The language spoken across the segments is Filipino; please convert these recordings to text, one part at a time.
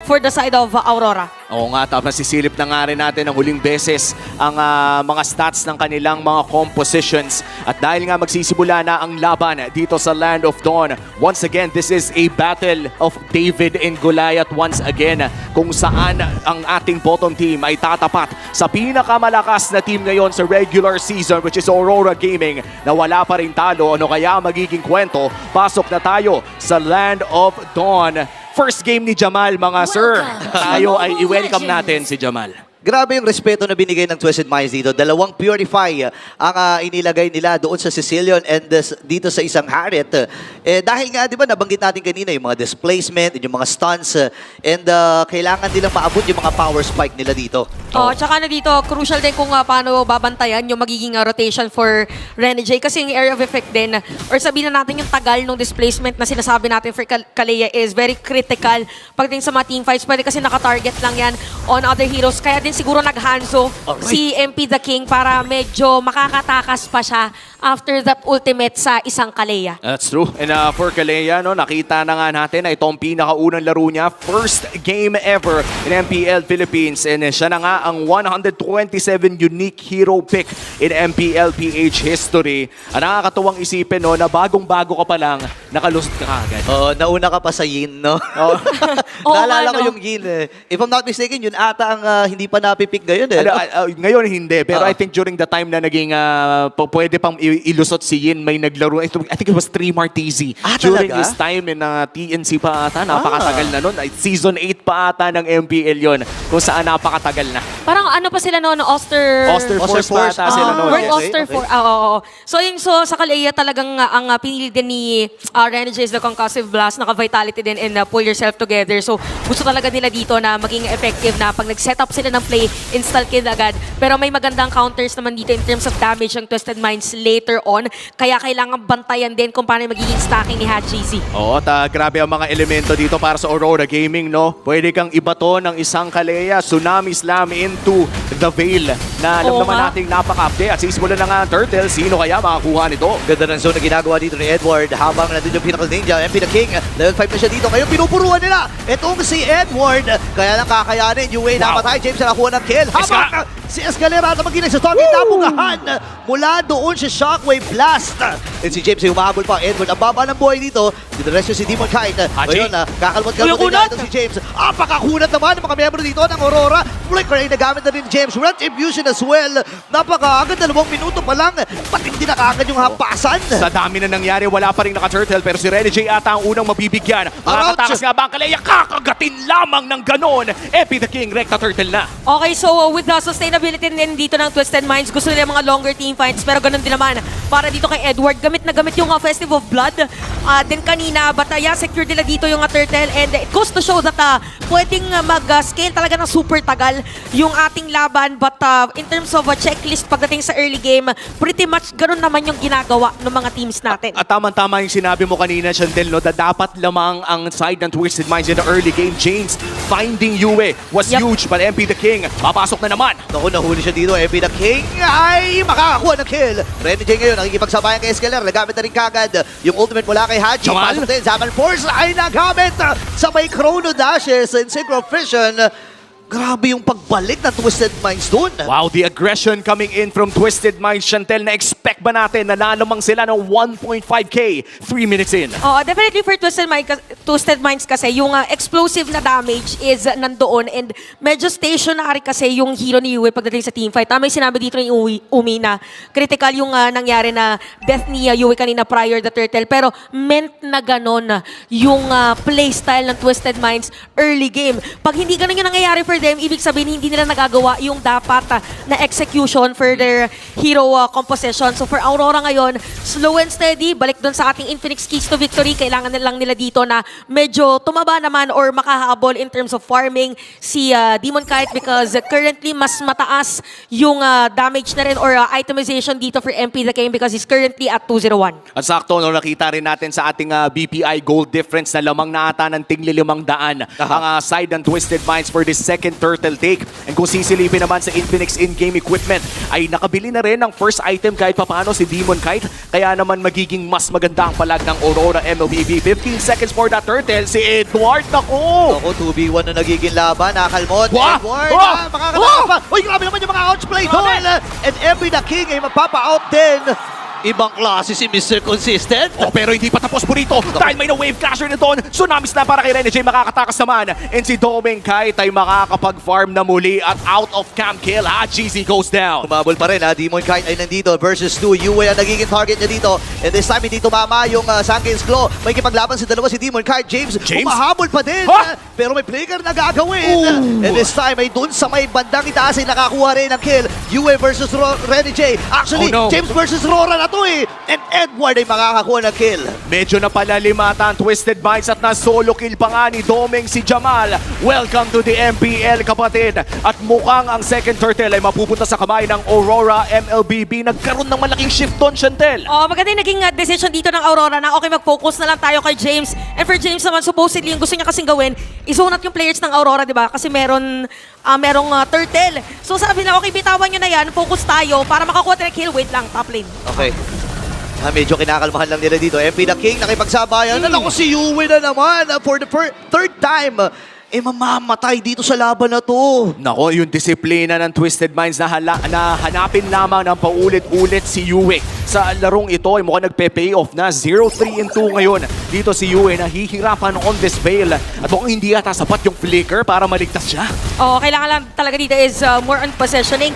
for the side of Aurora. Oo nga, tapos nasisilip na nga rin natin ang huling beses ang mga stats ng kanilang mga compositions. At dahil nga magsisimula na ang laban dito sa Land of Dawn, once again, this is a battle of David and Goliath once again, kung saan ang ating bottom team ay tatapat sa pinakamalakas na team ngayon sa regular season, which is Aurora Gaming, na wala pa rin talo. Ano kaya magiging kwento? Pasok na tayo sa Land of Dawn. First game ni Jamal, mga sir. Tayo ay i-welcome natin si Jamal. Grabe yung respeto na binigay ng Twisted Minds dito. Dalawang Purify ang inilagay nila doon sa Sicilian and dito sa isang Harriet. Dahil nga, di ba, nabanggit natin kanina yung mga displacement, yung mga stunts, and kailangan nilang maabot yung mga power spike nila dito. Tsaka na dito, crucial din kung paano babantayan yung magiging rotation for Renegade. Kasi yung area of effect din, or sabihin na natin yung tagal ng displacement na sinasabi natin for Kalea is very critical pagdating sa mga teamfights. Pwede kasi nakatarget lang yan on other heroes. Kaya din siguro naghanso si MP The King para medyo makakatakas pa siya after that ultimate sa isang Kalea. That's true. And for Kalea, no, nakita na nga natin na itong pinakaunang laro niya. First game ever in MPL Philippines. And siya na nga ang 127 unique hero pick in MPL PH history. Ang nakakatuwang isipin, no, na bagong-bago ka pa lang, nakalusot ka agad. Nauna ka pa sa Yin, no? Naalala ko yung Yin. If I'm not mistaken, yun ata ang hindi pa napipick ngayon. Ngayon hindi, pero I think during the time na naging pwede pang ilusot si Yin, may naglaro. I think it was 3 Martizi. During his time in TNC pa ata, napakatagal na nun. Season 8 pa ata ng MPL yon, kung saan napakatagal na. Parang ano pa sila noon, Oster Force pa ata sila noon. Oster Force. So sa Kalea talagang ang pinili din ni Renegade is the concussive blast, naka-vitality din, and pull yourself together. So gusto talaga nila dito na maging effective na pag nag-set up sila ng play, install kill agad. Pero may magandang counters naman dito in terms of damage ang Twisted Minds later on. Kaya kailangan bantayan din kung paano magiging stacking ni HGZ. Oo, grabe ang mga elemento dito para sa Aurora Gaming, no? Pwede kang ibato ng isang Kalea, Tsunami Slam into the Veil na alam naman nating napaka-update. At sisimulan na nga ang Turtle, sino kaya makakuha nito? Ganda ng zone na ginagawa dito ni Edward habang nandun yung Pinnacle Ninja, MP The King. Level 5 na siya dito. Ngayon pinupuruan nila itong si Edward. Kaya lang kakayanin. Yung way napatay. James na nakuha ng kill. Habang si Escalera na maginig sa Stalking napugahan mula doon si Shockwave Blast. And si James ay humahabol pa. Edward, ang baba ng buhay dito. Dineresyo si Demon Kite. Ngayon, kakalmot-kalmot nila ito si James. Pakakunat naman ng mga miyembro dito ng Aurora. Flicker ay nagamit na rin ni James. Retribution as well. Napakaagad, 2 minuto pa lang. Pati hindi nakakagad yung hampasan. Sa dami na nangyari, wala pa rin naka-Turtle. Pero si Renegade ata ang unang mabibigyan. Makakatakas nga ba ang Kalea? Kakagatin lamang ng ganon. MP The King, Recta Turtle na. Okay, so with the sustainability din dito ng Twisted Minds, gusto nila mga longer team fights, pero ganun din naman para dito kay Edward. Gamit na gamit yung Festive of Blood. Then kanina, Bataya, secure nila dito yung Turtle, and it goes to show that pwedeng mag-scale talaga ng super tagal yung ating laban. But in terms of a checklist pagdating sa early game, pretty much ganun naman yung ginagawa ng mga teams natin. At tama-tama yung sinabi mo kanina, Chantel, no, na dapat lamang ang side ng Twisted Minds in the early game. James finding Yue was huge, but MP The King, papasok na naman. Naku, nahuli siya dito. MP The King ay makakakuha ng kill. Renegade ngayon, nakikipagsabayan kay Escaler. Nagamit na rin kagad yung ultimate mula kay Haji. Pasok din, Zaman Force ay nagamit sa may Chrono Dashes and Synchro Fission. Grabe yung pagbalik ng Twisted Minds dun. Wow, the aggression coming in from Twisted Minds. Chantel, na-expect ba natin na nalamang sila ng 1.5k 3 minutes in? Definitely for Twisted Minds kasi yung explosive na damage is nandoon, and medyo stationary kasi yung hero ni Yue pagdating sa teamfight. Tama yung sinabi dito ni Umi na critical yung nangyari na death ni Yue kanina prior the Turtle, pero meant na ganon yung playstyle ng Twisted Minds early game. Pag hindi ganon yung nangyayari for them, ibig sabihin hindi nila nagagawa yung dapat na execution for their hero composition. So for Aurora ngayon, slow and steady, balik doon sa ating Infinix Keys to Victory. Kailangan na lang nila dito na medyo tumaba naman or makahabol in terms of farming si Demon Kite, because currently mas mataas yung damage na rin or itemization dito for MP The King because he's currently at 201. At sakto, no, nakita rin natin sa ating BPI gold difference na lamang na ata ng tingli 500 ang side ng Twisted Minds for this second second turtle take. And kung sisilipin naman sa Infinix in-game equipment, ay nakabili na rin ng first item kahit papano si Demon Kite. Kaya naman magiging mas maganda ang palag ng Aurora MLBB. 15 seconds for that turtle. Si Edward, naku! Ako, 2v1 na nagiging laban. Nakakalmot. Wah! Edward, Wah! makakatawa pa. Uy, grabe naman yung mga outplay doon. And every the king ay magpapa-out din. Ibang klase si Mr. Consistent. Oh, pero hindi pa tapos po rito dahil may na-wave clasher na doon. Tsunamis na para kay Rene J, makakatakas naman. And si Doming Kite ay makakapag-farm na muli at out of camp kill. GZ goes down. Kumabol pa rin ha. Demon Kite ay nandito versus 2. Yue ang nagiging target niya dito. And this time hindi tumama yung Sankin's Claw. May kipaglaban si dalawa si Demon Kite. James? Umahabol pa din. Pero may flicker na gagawin. And this time ay dun sa may bandang itaas ay nakakuha rin ng kill. Yue versus Rene J. Actually, James versus Rora na to eh. And Edward ay makakakuha ng kill. Medyo napalalimata ang Twisted Minds at na-solo kill pa nga ni Doming si Jamal. Welcome to the MPL, kapatid. At mukhang ang second turtle ay mapupunta sa kamay ng Aurora MLBB. Nagkaroon ng malaking shift doon, Chantel. Oh, maganda yung naging decision dito ng Aurora na okay, mag-focus na lang tayo kay James. And for James naman, supposedly, yung gusto niya kasing gawin, isunat yung players ng Aurora, di ba? Kasi merong turtle. So sabi na, okay, bitawan nyo na yan, focus tayo para makakuha tayo ng kill. Wait lang, top lane. Okay. Medyo kinakalmahan lang nila dito. MP the King nakipagsabayan. Naku, si Yue na naman for the third time. Mamamatay dito sa laban na to. Nako, yung disiplina ng Twisted Minds na hanapin lamang ng paulit-ulit si Yue. Sa larong ito ay mukhang nagpe-pay off na. 0-3-2 ngayon. Dito si Yue nahihirapan on this veil. At mukhang hindi yata sapat yung flicker para maligtas siya. Oh, kailangan lang talaga dito is more on positioning.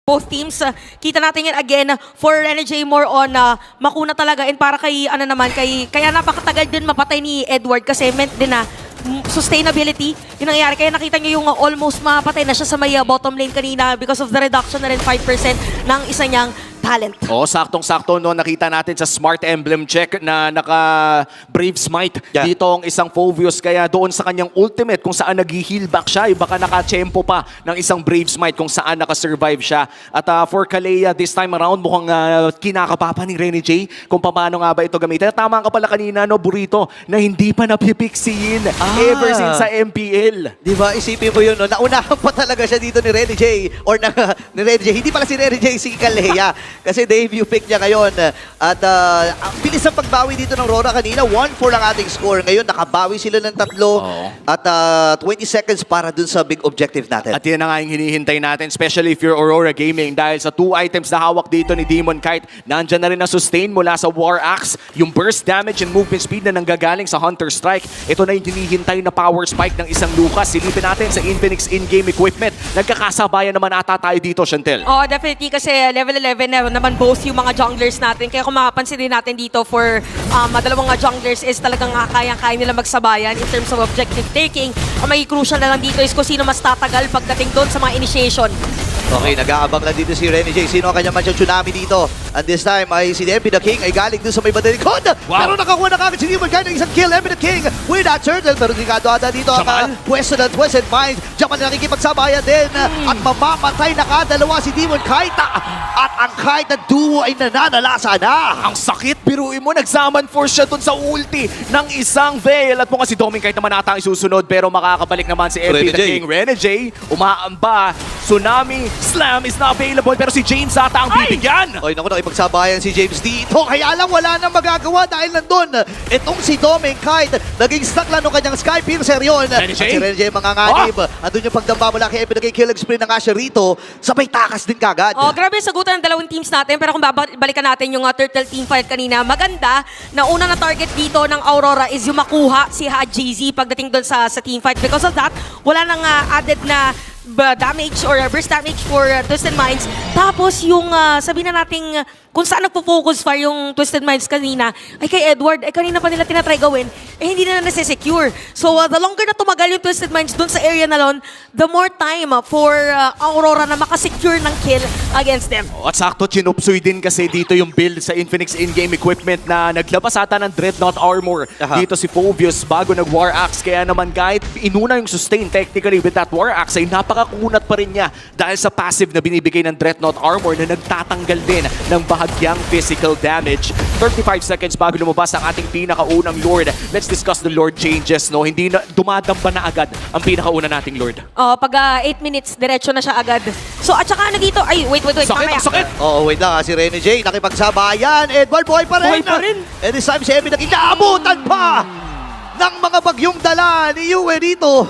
Both teams, kita natin yan again for Energy more on makuna talaga and para kay kaya napakatagal din mapatay ni Edward kasi meant din na sustainability yung nangyayari. Kaya nakita niyo yung almost mapatay na siya sa may bottom lane kanina because of the reduction na rin 5% ng isa niyang talent. Oh, saktong-sakto no, nakita natin sa Smart Emblem check na naka-Brave Smite. Dito ang isang Phoveus kaya doon sa kanyang ultimate kung saan nag-heal back siya, baka naka-tempo pa ng isang Brave Smite kung saan naka-survive siya. At for Kalea this time around mukhang kinakapapa ni Rene J kung paano nga ba ito gamitin. Tama ka pala kanina no, Burrito, na hindi pa napipiksin ever since sa MPL. Diba, isipin mo yun no, naunahan pa talaga siya dito ni Rene J or ni Rene J. Hindi pala si Rene J, si Kalea. Kasi debut pick niya ngayon. At ang bilis ng pagbawi dito ng Rora kanina. 1-4 ang ating score. Ngayon, nakabawi sila ng 3. At 20 seconds para dun sa big objective natin. At yan na nga yung hinihintay natin, especially if you're Aurora Gaming. Dahil sa 2 items na hawak dito ni Demon Kite, nandyan na rin na sustain mula sa War Axe. Yung burst damage and movement speed na nanggagaling sa Hunter Strike. Ito na yung hinihintay na power spike ng isang Lucas. Silipin natin sa Infinix in-game equipment. Nagkakasabayan naman ata tayo dito, Chantel. Oh, definitely kasi level 11 naman both yung mga junglers natin. Kaya kung makapansin din natin dito for dalawang junglers is talagang kaya nila magsabayan in terms of objective taking. Ang may crucial na lang dito is kung sino mas tatagal pagdating doon sa mga initiation. Okay, nag-aabang lang dito si Rene J. Sino ang kanyang mansyang tsunami dito? And this time ay si MP the King ay galing dun sa may bandang likod. Pero nakakuha na kagad si Demon Kite ng isang kill. MP the King with that turtle. Pero delikado ata dito ang pwesto ng Twisted Minds. Jamal na nakikipagsabayan din. At mamamatay na kadalawa si Demon Kite. At ang Kite na duo ay nananalasa na. Ang sakit, biruin mo, nagsaman force siya dun sa ulti ng isang Veil. At mukhang si Doming Kite naman ata ang isusunod. Pero makakabalik naman si MP the King. Rene J, umaamba. Tsunami, Slam is not available. Pero si James ata ang bibigyan. Oy, naku, nakipagsabayan si James dito. Kaya lang wala nang magagawa dahil nandun. Itong si Doming Kite, naging stuck lang nung kanyang Sky Piercer yun. At si Rene J manganganib. Andun yung pagdamba mula kay MP the King. Killing spree na nga siya rito. Sabay takas din kagad. Oh, grabe sagutan ng dalawang teams natin. Pero kung babalikan natin yung Turtle team fight kanina, maganda na una na target dito ng Aurora is yung makuha si GZ pagdating doon sa team fight. Because of that, wala nang added na damage or burst damage for Twisted Minds. Tapos yung sabihin na nating kung saan nagpo-focus fire yung Twisted Minds kanina, ay kay Edward, ay kanina pa nila tinatry gawin, hindi na nasi-secure. So the longer na tumagal yung Twisted Minds dun sa area na lon, the more time for Aurora na makasecure ng kill against them. At sakto, chinupsoy din kasi dito yung build sa Infinix in-game equipment na naglabas ata ng Dreadnought Armor. Dito si Phoveus bago nag-War Axe. Kaya naman kahit inuna yung sustain technically with that War Axe ay napaka napakakunat pa rin niya dahil sa passive na binibigay ng Dreadnought Armor na nagtatanggal din ng bahagyang physical damage. 35 seconds bago lumabas ang ating pinakaunang Lord. Let's discuss the Lord changes, no? Hindi na, dumadamba na agad ang pinakauna nating Lord. Pag 8 minutes, diretso na siya agad. So, at saka ano dito, ay, wait, Sakit, mamaya. ang sakit! Oo, wait lang. Si Rene J, nakipagsabayan. Edward, buhay pa rin. Buhay pa rin. And this time, si Emmy nag-inaabutan pa ng mga bagyong dala ni Yue dito.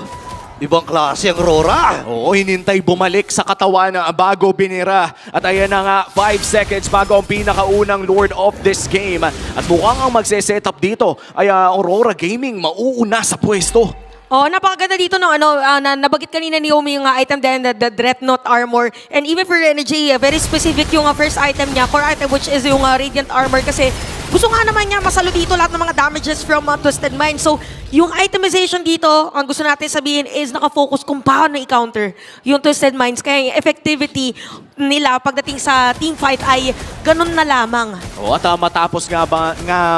Ibang klase ang Aurora. Oo, hinintay bumalik sa katawan bago binira. At ayan na nga, 5 seconds bago ang pinakaunang Lord of this game. At mukhang ang magse-setup dito ay Aurora Gaming mauuna sa pwesto. Napakaganda dito no, nabagit kanina ni Omi yung item din, the Dreadnought Armor. And even for Energy, very specific yung first item niya, core item, which is yung Radiant Armor. Kasi gusto nga naman niya masalo dito lahat ng mga damages from Twisted Mind. So, yung itemization dito, ang gusto natin sabihin is nakafocus kung paano i-counter yung Twisted Minds. Kaya yung effectivity nila pagdating sa team fight ay ganun na lamang. At matapos nga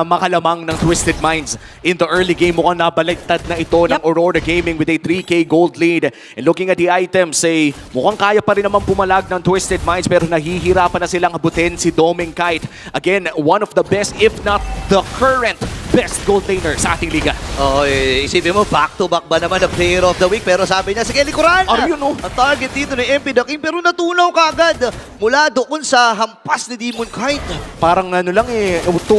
makalamang ng Twisted Minds in the early game, mukhang nabaliktad na ito ng Aurora Gaming with a 3K gold lead. And looking at the items, mukhang kaya pa rin naman pumalag ng Twisted Minds pero nahihirapan na silang abutin si Doming Kite. Again, one of the best, if not the current best gold laner sa ating liga. Oo, isipin mo, back-to-back ba naman na player of the week? Pero sabi niya, sige, likuran! Ayun, Ang target dito ni MP The King, pero natunaw kagad mula doon sa hampas ni Demon Kite. Parang 2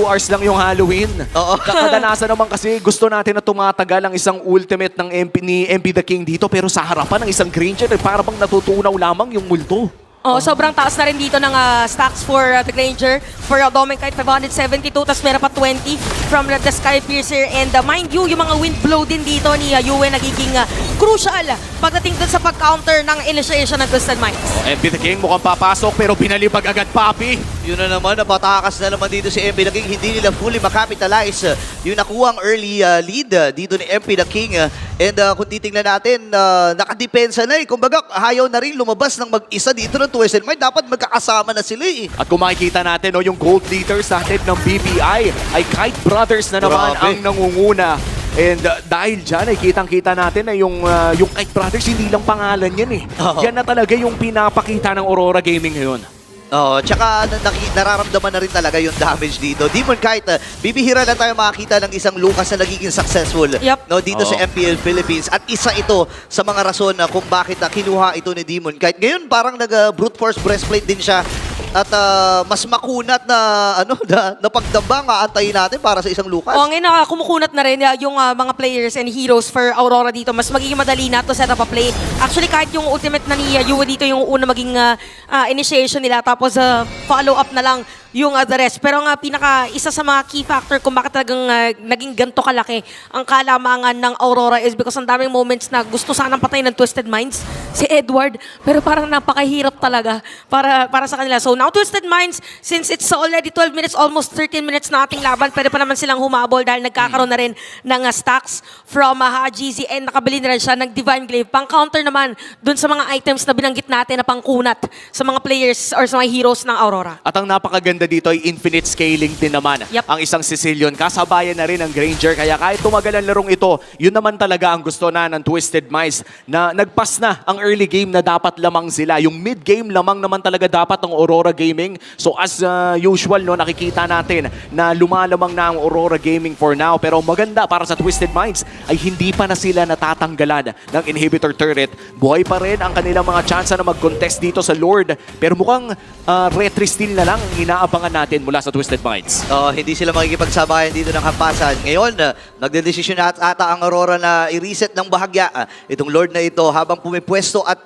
hours lang yung Halloween. Oo. Kadalasan naman kasi gusto natin na tumatagal ang isang ultimate ng ni MP The King dito pero sa harapan ng isang Granger, para bang natutunaw lamang yung multo. Sobrang taas na rin dito ng stacks for the Granger. For Doming Kite, 572, tapos meron pa 20 from the Sky Piercer. And mind you, yung mga wind blow din dito ni Yue nagiging crucial pagdating dun sa pag-counter ng initiation ng Twisted Minds. MP The King mukhang papasok pero binalibag agad Papi. Yun na naman, napatakas na naman dito si MP The King. Hindi nila fully makapitalize yung nakuhang early lead dito ni MP The King. And kung titingnan natin, nakadepensa na Kumbaga, ayaw na rin lumabas ng mag-isa dito ng Twisted Mind. Dapat magkakasama na sila At kung makikita natin, yung gold leaders natin ng BPI ay Kite Brothers na naman ang nangunguna. And dahil dyan, ay kitang-kita natin na yung Kite Brothers, hindi lang pangalan yan Yan na talaga yung pinapakita ng Aurora Gaming ngayon. Tsaka nararamdaman na rin talaga yung damage dito. Demon Kite, bibihira na tayo makakita ng isang Lucas na nagiging successful dito sa MPL Philippines. At isa ito sa mga rason na kung bakit kinuha ito ni Demon Kite. Ngayon parang nag-brute force breastplate din siya. At mas makunat na pagdambang aantayin natin para sa isang Lucas. Ngayon kumukunat na rin yung mga players and heroes for Aurora dito. Mas magiging madali na to set up a play. Actually, kahit yung ultimate na ni Yue dito yung una maging initiation nila. Tapos follow up na lang yung the rest. Pero isa sa mga key factor kung bakit talagang naging ganito kalaki ang kalamangan ng Aurora is because ang daming moments na gusto sanang patayin ng Twisted Minds si Edward, pero parang napakahirap talaga para sa kanila. So now Twisted Minds, since it's already 12 minutes, almost 13 minutes na ating laban, pwede pa naman silang humabol dahil nagkakaroon na rin ng stacks from Hajizi and nakabili na rin siya ng Divine Glaive. Pang-counter naman dun sa mga items na binanggit natin na pangkunat sa mga players or sa mga heroes ng Aurora. At ang napakaganda dito ay infinite scaling din naman ang isang Sicilian. Kasabayan na rin ang Granger. Kaya kahit tumagal ang larong ito, yun naman talaga ang gusto na ng Twisted Minds na nagpas na ang early game na dapat lamang sila. Yung mid-game lamang naman talaga dapat ng Aurora Gaming. So as usual, nakikita natin na lumalamang na ang Aurora Gaming for now. Pero maganda para sa Twisted Minds ay hindi pa na sila natatanggalan ng inhibitor turret. Buhay pa rin ang kanilang mga chance na mag-contest dito sa Lord. Pero mukhang retry steal na lang ang inaabangan natin mula sa Twisted Minds. Hindi sila makikipagsabayan dito ng hampasan. Ngayon, nagdedesisyon na ata ang Aurora na i-reset ng bahagya itong Lord na ito habang pumipwesto at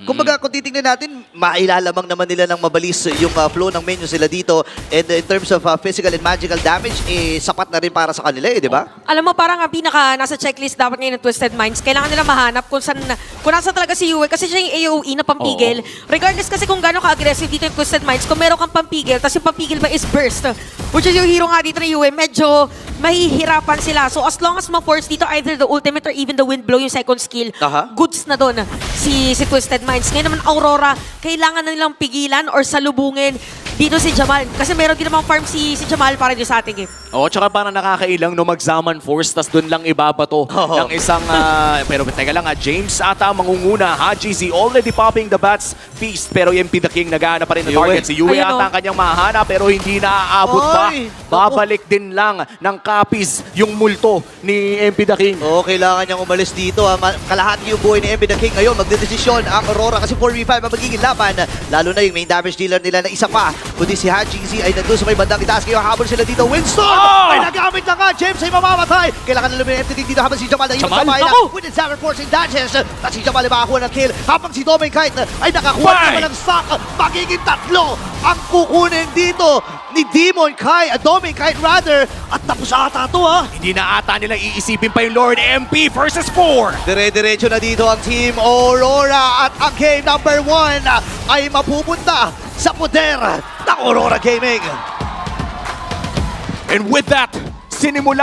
kumbaga kung titingnan natin, mailalamang naman nila ng mabalis yung flow ng menu sila dito. And in terms of physical and magical damage, sapat na rin para sa kanila di ba? Alam mo, parang nasa checklist dapat ngayon ng Twisted Minds. Kailangan nila mahanap kung nasa talaga si Yue kasi siya yung AOE na pampigil. Regardless kasi kung gano'n ka-aggressive dito yung Twisted Minds, kung meron kang pampigil, tapos yung pampigil ba is burst, which is yung hero nga dito ni Yue, medyo mahihirapan sila. So as long as ma-force dito either the ultimate or even the wind blow, yung second skill, goods na doon si Twisted Minds. Ngayon naman Aurora, kailangan na nilang pigilan or salubungin dito si Jamal. Kasi meron din namang farm si Jamal para din sa ating game. Oo, tsaka parang nakakailang no mag-Zaman Force, tas doon lang ibabato ng isang, pero teka lang James ata mangunguna. Haji Z already popping the bats feast, pero MP the King naghahanap pa rin ng target. Si Yue Ayun, ata ang kanyang mahanap, pero hindi naaabot pa. Ay, Babalik din lang ng copies yung multo ni MP the King. Oo, kailangan niyang umalis dito. Kalahati yung buhay ni MP the King. Ngayon, magdedesisyon ang Aurora kasi 4v5 ang magiging laban. Lalo na yung main damage dealer nila na isa pa. Kundi si Haji Z ay nandun sa may bandang itaas. Ngayon, habol sila dito. Winston! Ay nagamit na nga. James ay mamamatay. Kailangan na lumin ng MP the King dito habang si Jamal na iwan sa bayan. With his seven forcing dashes. At si Jamal ay makakuha ng kill. Habang si Doming Kite ay nakakuha naman ng stock. Magiging tatlo ang kukunin dito ni Demon Kai, Doming Kite rather. At tapos ata ito ha. Hindi na ata nila iisipin pa yung Lord MP versus 4. Dire-diretso na dito ang Team Aurora at ang game number 1 ay mapupunta sa poder ng Aurora Gaming. And with that, sinimula